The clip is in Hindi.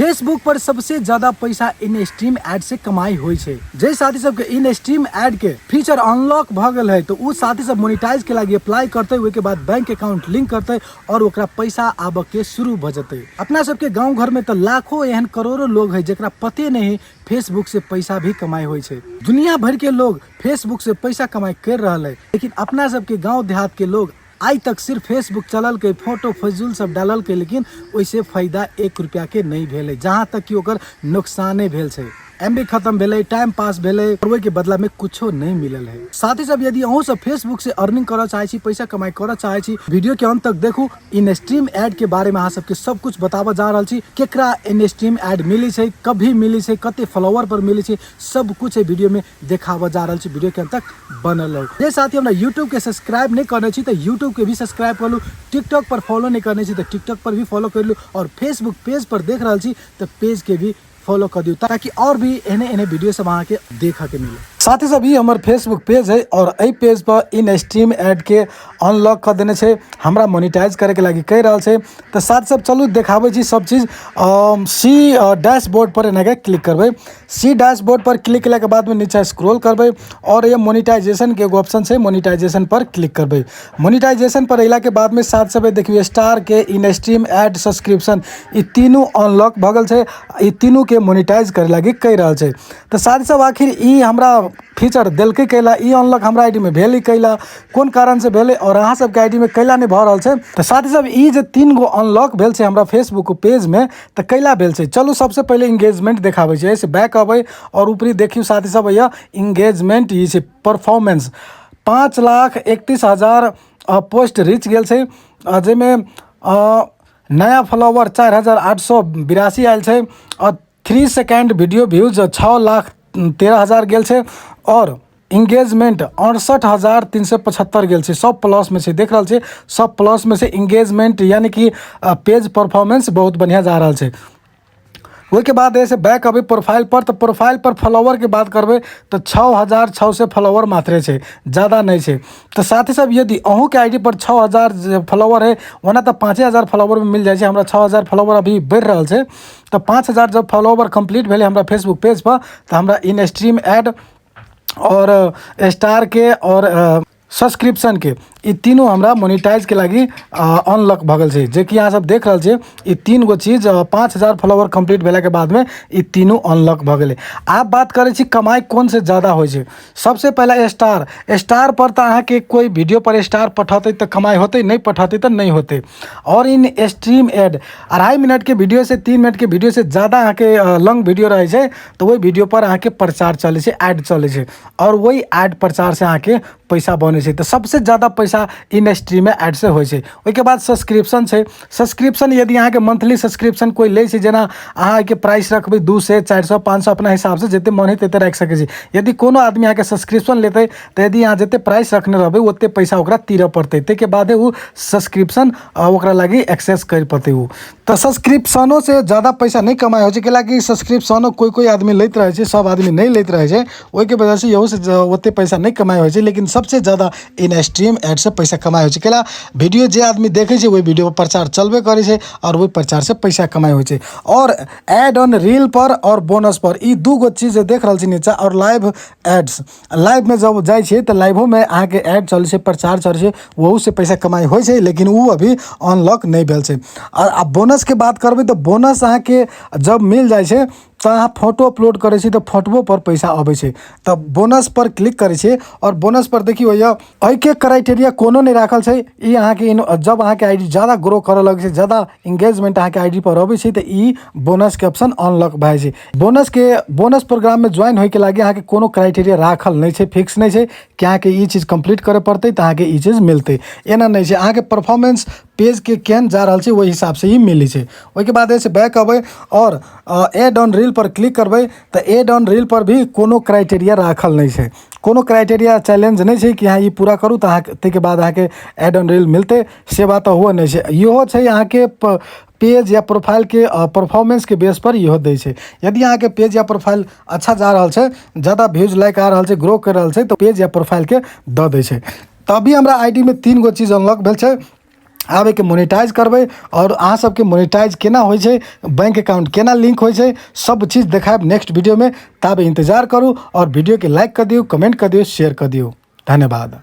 फेसबुक पर सबसे ज्यादा पैसा इन स्ट्रीम एड से कमाई हुई है। जे साथी सब के इन स्ट्रीम एड के फीचर अनलॉक भ गल है तो उ साथी सब मोनेटाइज के लिए अप्लाई करते हुए के बाद बैंक अकाउंट लिंक करते और ओकरा पैसा आब के शुरू भ जते। अपना सबके गांव घर में तो लाखों एहन करोड़ों लोग है जेकरा पते नहीं फेसबुक से पैसा भी कमाई हुई है। दुनिया भर के लोग फेसबुक से पैसा कमाई कर रहा है, लेकिन अपना सबके गाँव देहात के लोग आज तक सिर्फ फेसबुक चलल के फोटो फजूल सब डालल के, लेकिन वैसे फायदा 1 रुपया के नहीं भेले, जहाँ तक कि ओकर नुकसाने भेल छै। एमबी खत्म भेले, टाइम पास भेले, और के बदला में कुछो नहीं मिलल है। साथ ही सब यदि अहूँ सब फेसबुक से अर्निंग करना चाहे छी, पैसा कमाई करना चाहे छी, वीडियो के अंत तक देखू। इन स्ट्रीम एड के बारे में अहाँ सबके सब कुछ बतावा जा रहा छी। केकरा इन स्ट्रीम एड मिली है, कभी मिली है, कते फॉलोवर पर मिली है, सब कुछ वीडियो में देखावा जा रहा छी। वीडियो के अंत तक बनल रहो। ये साथ ही हमरा यूट्यूब के सब्सक्राइब नहीं करने छी तो यूट्यूब के भी सब्सक्राइब कर लू, टिकटॉक पर फॉलो नहीं करने छी तो टिकटॉक पर भी फॉलो कर लू, और फेसबुक पेज पर देख रहा छी तो पेज के भी फॉलो कर दियो, ताकि और भी एने वीडियो सब वहाँ के देखा के मिले। साथ ही सब ये हमारे फेसबुक पेज है और ए पेज पर इन स्ट्रीम एड के अनलॉक कर देने से हमरा मोनिटाइज करे के लगी कह रहा है। तो साथ सब चलू देखाबे छी सब चीज़। सी डैशबोर्ड पर एना क्लिक करबे। सी डैशबोर्ड पर क्लिक करने के बाद में नीचे स्क्रॉल करबे और ये मोनिटाइजेशन के एगो ऑप्शन है, मोनिटाइजेशन पर क्लिक करबे। मोनिटाइजेशन पर अला के बाद में साथ सब देखिए स्टार के इन स्ट्रीम एड सब्सक्रिप्शन ये तीनों अनलॉक भगल है, ये तीनों के मोनिटाइज करे लगी कह रहा है। तो साथ सब आखिर ई हमरा फीचर दिल्के कैला, ई अनलॉक हमरा आईडी में भेल कैला, कौन कारण से भेले और अहाँ सबके आईडी में कैला नहीं भ रहा है। तो साथ ही सब ई जे 3 गो अनलॉक भेल छै हमरा फेसबुक पेज में, तो कैला भेल छै। चलू सबसे पहले इंगेजमेंट देखाबे छै। ऐसे बैक अबै और ऊपरी देखियो साथ ही सब भैया इंगेजमेंट ई छै परफॉर्मेंस 5,31,000 पोस्ट रीच गेल छै, जेमें नया फॉलोवर 4,882 आयल छै और 3 सेकेंड वीडियो व्यूज 6,13,000 गेल छै और इंगेजमेंट 68,375 गेल छै। सब प्लस में से देख रहा है, सब प्लस में से इंगेजमेंट यानी कि पेज परफॉर्मेंस बहुत बढ़िया जा रहा है। उसके बाद ऐसे बैक अभी प्रोफाइल पर, तो प्रोफाइल पर फॉलोवर के बात करबे तो 6,006 से फॉलोवर मात्रे है, ज़्यादा नहीं है। तो साथ ही सब यदि अहूँ के आईडी पर 6,000 फॉलोवर है, वरना तो 5,000 फॉलोवर में मिल जाए। हमरा 6,000 फॉलोवर अभी बढ़ रहा है, तो 5,000 जब फॉलोवर कंप्लीट भेले हमरा फेसबुक पेज पर, तो हमरा इन स्ट्रीम एड और स्टार के और सब्सक्रिप्शन के ये तीनों हमरा मोनिटाइज के लगी अनलॉक भगल है। जे कि यहाँ सब देख रहा है, ये 3 गो चीज़ 5,000 फॉलोवर कंप्लीट भेला के बाद में ये तीनों अनलॉक भगल। आप बात करें कमाई कौन से ज़्यादा हो छै। सबसे पहला स्टार पर तो अहाँ के कोई वीडियो पर स्टार पठाते तो कमाई होते, नहीं पठाते तो नहीं होते। और इन स्ट्रीम एड 2.5 मिनट के वीडियो से 3 मिनट के वीडियो से ज़्यादा अहाँ के लॉन्ग वीडियो रहे छै, तो वही वीडियो पर अहाँ के प्रचार चले छै, एड चले छै, और वही एड प्रचार से अहाँ के पैसा बने छै। तो सबसे ज़्यादा पैसा इन स्ट्रीम एड से होय छै। उसके बाद सब्सक्रिप्शन है। सब्सक्रिप्शन यदि अहाँ के मंथली सब्सक्रिप्शन कोई ले छै, जेना अहाँ के प्राइस रखबै 200, 400, 500 अपना हिसाब से जिते मन है तेते रख सके छी। यदि कोनो आदमी अहाँ के सब्सक्रिप्शन लेते तो यदि अहाँ जिते प्राइस रखने रहबै ओते पैसा ओकरा तीर पड़ते, ते बाद वो सब्सक्रिप्शन ओकरा लगी एक्सेस कर पड़ते। वो तो सब्सक्रिप्शनों से ज़्यादा पैसा नहीं कमाई हो छै, कि सब्सक्रिप्शनों कोई आदमी लेते रहे छै, सब आदमी नहीं लेते रहे छै, ओहि वजह से यहू से ओते पैसा नहीं कमाई हो छै। लेकिन सबसे ज़्यादा इन स्ट्रीम एड से पैसा कमाई हो छै। केला वीडियो जे आदमी देखे छै वही वीडियो पर प्रचार चलबे करे छै और वही प्रचार से पैसा कमाई हो छै। और एड ऑन रील पर और बोनस पर ई 2 गो चीज़ देख रहा छी नीचा। और लाइव एड्स, लाइव में जब जाए छै तो लाइवो में अहाँ के एड चले छै, प्रचार चले छै, वहू से पैसा कमाई हो छै, लेकिन वो अभी अनलॉक नहीं भेल छै। और अब बोनस के बात करबे तो बोनस अहाँ के जब मिल जाए छै तो अहाँ फोटो अपलोड करे छी तो फोटो पर पैसा आबे छै। तब बोनस पर क्लिक करे छी और बोनस पर देखियो एहि के क्राइटेरिया कोनो नहीं राखल छै। ई अहाँ के जब अहाँ के आईडी ज़्यादा ग्रो करे लगे छै, ज़्यादा इंगेजमेंट अहाँ के आईडी पर आबे छै, तो ई बोनस के ऑप्शन अनलॉक भए छै। बोनस प्रोग्राम में ज्वाइन होय के लागी अहाँ के कोनो क्राइटेरिया राखल नहीं छै, फिक्स नहीं छै कि अहाँ के ई चीज़ कंप्लीट करे पड़ते तो अहाँ के ई चीज़ मिलते, एना नहीं छै। अहाँ के परफॉर्मेंस पेज के केहन जा रहा है वही हिसाब से ही मिली है। उसके बाद ऐसे बैक अबै और एड ऑन रील पर क्लिक करबै तो एड ऑन रील पर भी कोनो क्राइटेरिया राखल नहीं है, कोनो क्राइटेरिया चैलेंज नहीं है कि हाँ ये पूरा करूँ तो के बाद अहाँ के एड ऑन रील मिलते, से बात हुआ नहीं है। इहो है अहाँ के पेज या प्रोफाइल के परफॉर्मेंस के बेस पर इहो दै छै। यदि अहाँ के पेज या प्रोफाइल अच्छा जा रहा है, ज़्यादा व्यूज लाइक आ रहा है, ग्रो कर रहा है, तो पेज या प्रोफाइल के द दै छै। तो अभी हमरा आईडी में 3 गो चीज़ अनलॉक भेल छै। आबे के मोनेटाइज करबै और अहाँ सबके मोनेटाइज केना होइ छै, बैंक अकाउंट केना लिंक होइ छै, सब चीज़ देखायब नेक्स्ट वीडियो में। ताबे इंतजार करू और वीडियो के लाइक कर दियो, कमेंट कर दियो, शेयर कर दियो। धन्यवाद।